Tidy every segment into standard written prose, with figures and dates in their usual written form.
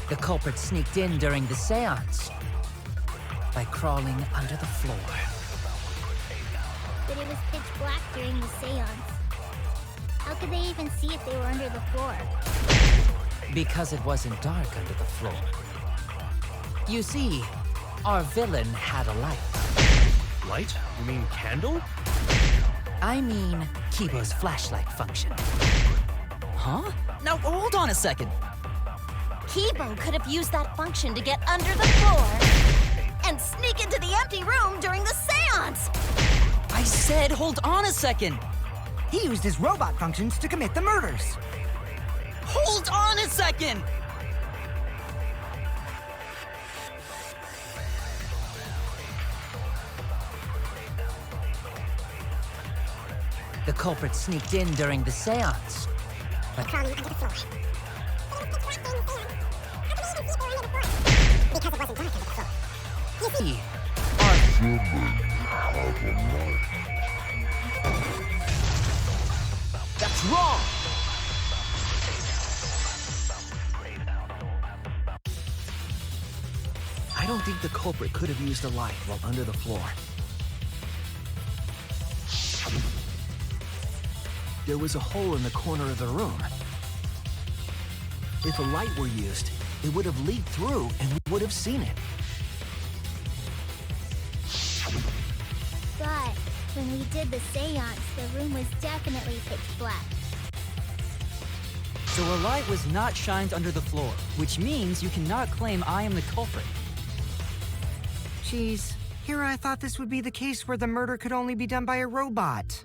The culprit sneaked in during the seance by crawling under the floor. But it was pitch black during the seance. How could they even see if they were under the floor? Because it wasn't dark under the floor. You see, our villain had a light. Light? You mean candle? I mean, Kibo's flashlight function. Huh? Now, hold on a second. Kibo could have used that function to get under the floor and sneak into the empty room during the seance! I said hold on a second. He used his robot functions to commit the murders. Hold on a second! The culprit sneaked in during the seance by Crawling under the floor. Because it wasn't dark under the floor. You see, That's wrong! I don't think the culprit could have used a light while under the floor. There was a hole in the corner of the room. If a light were used, it would have leaked through and we would have seen it. but when we did the seance, the room was definitely pitch black. So a light was not shined under the floor, which means you cannot claim I am the culprit. Geez, here I thought this would be the case where the murder could only be done by a robot.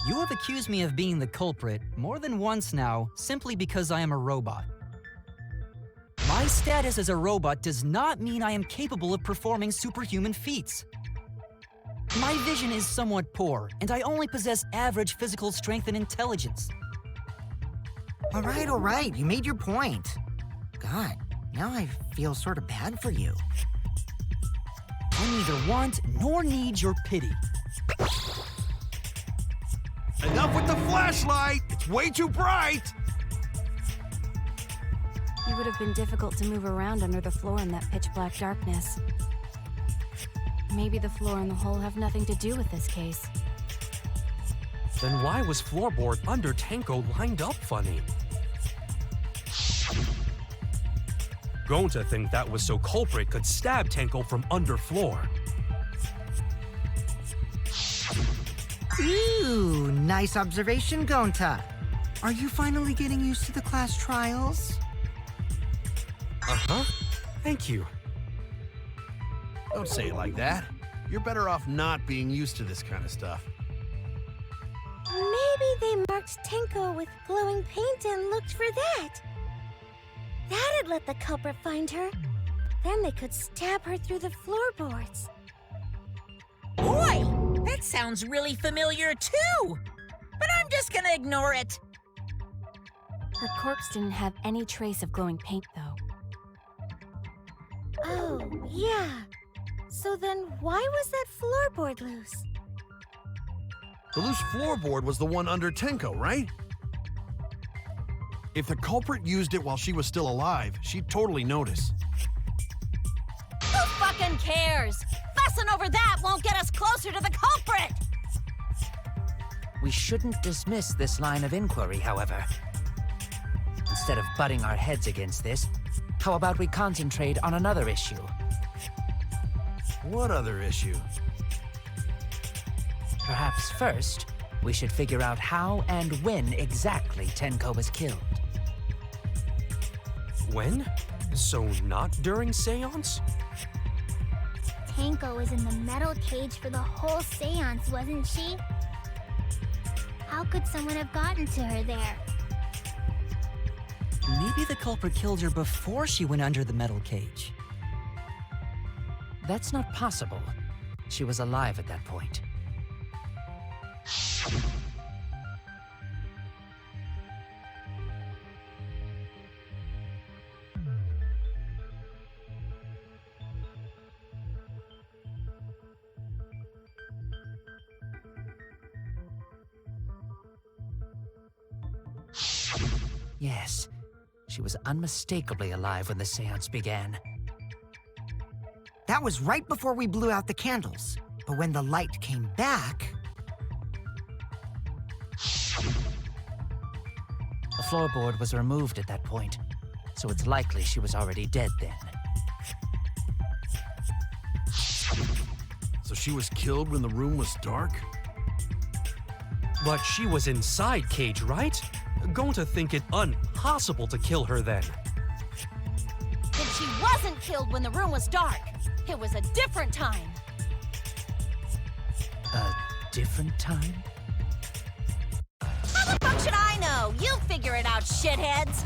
You have accused me of being the culprit more than once now, simply because I am a robot. My status as a robot does not mean I am capable of performing superhuman feats. My vision is somewhat poor, and I only possess average physical strength and intelligence. All right, you made your point. God, now I feel sort of bad for you. I neither want nor need your pity. Enough with the flashlight! It's way too bright! It would have been difficult to move around under the floor in that pitch-black darkness. Maybe the floor and the hole have nothing to do with this case. Then why was floorboard under Tenko lined up funny? Going to think that was so culprit could stab Tenko from under floor. Ooh, nice observation, Gonta. Are you finally getting used to the class trials? Uh-huh. Thank you. Don't say it like that. You're better off not being used to this kind of stuff. Maybe they marked Tenko with glowing paint and looked for that. That'd let the culprit find her. Then they could stab her through the floorboards. Boy, that sounds really familiar too! But I'm just gonna ignore it. Her corpse didn't have any trace of glowing paint, though. Oh, yeah. So then why was that floorboard loose? The loose floorboard was the one under Tenko, right? If the culprit used it while she was still alive, she'd totally notice. Who fucking cares? Fussing over that won't get us closer to the culprit! We shouldn't dismiss this line of inquiry, however. Instead of butting our heads against this, how about we concentrate on another issue? What other issue? Perhaps first, we should figure out how and when exactly Tenko was killed. When? So not during seance? Tenko was in the metal cage for the whole seance, wasn't she? How could someone have gotten to her there? Maybe the culprit killed her before she went under the metal cage. That's not possible. She was alive at that point. Yes, she She was unmistakably alive when the seance began. That was right before we blew out the candles. But when the light came back... The floorboard was removed at that point, so it's likely she was already dead then. So she was killed when the room was dark? But she was inside Cage, right? Going to think it impossible to kill her then. Then she wasn't killed when the room was dark. It was a different time. A different time? How the fuck should I know? You figure it out, shitheads.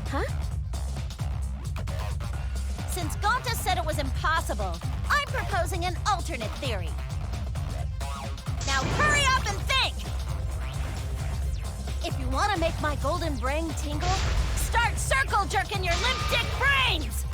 Huh? Since Gonta said it was impossible, I'm proposing an alternate theory. Now hurry up and think! If you want to make my golden brain tingle, start circle jerking your limp dick brains!